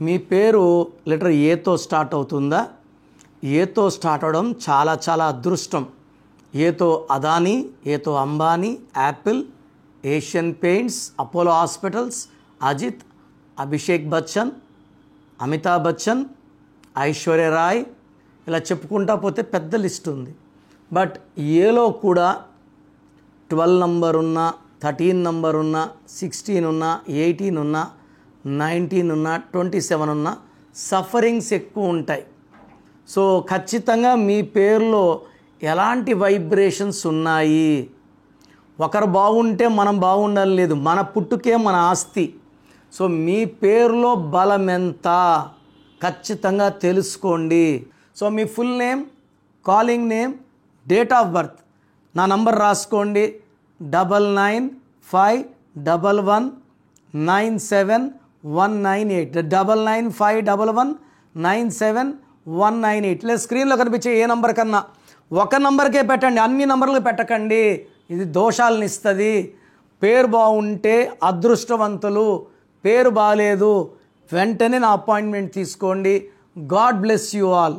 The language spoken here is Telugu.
మీ పేరు లెటర్ ఏతో స్టార్ట్ అవుతుందా? ఏతో స్టార్ట్ అవడం చాలా చాలా అదృష్టం. ఏతో అదానీ, ఏతో Ambani, Apple, Asian paints, Apollo hospitals, Ajith, Abhishek Bachchan, Amitabh Bachchan, Aishwarya Rai, ఇలా చెప్పుకుంటా పోతే పెద్ద లిస్ట్ ఉంది. బట్ ఏలో కూడా 12 నంబర్ ఉన్నా, 13 నంబర్ ఉన్నా, 16 ఉన్నా, 18 ఉన్నా, 19 ఉన్నా, 27 ఉన్నా సఫరింగ్స్ ఎక్కువ ఉంటాయి. సో ఖచ్చితంగా మీ పేరులో ఎలాంటి వైబ్రేషన్స్ ఉన్నాయి. ఒకరు బాగుంటే మనం బాగుండాలి లేదు, మన పుట్టుకే మన ఆస్తి. సో మీ పేరులో బలం ఎంత ఖచ్చితంగా తెలుసుకోండి. So me full name, calling name, date of birth, నా నంబర్ రాసుకోండి 9951197198 9951197198. లేదా స్క్రీన్లో కనిపించే ఏ నంబర్ కన్నా ఒక నంబర్కే పెట్టండి, అన్ని నంబర్లు పెట్టకండి. ఇది దోషాలను ఇస్తుంది. పేరు బాగుంటే అదృష్టవంతులు, పేరు బాగాలేదు వెంటనే నా అపాయింట్మెంట్ తీసుకోండి. God bless you all.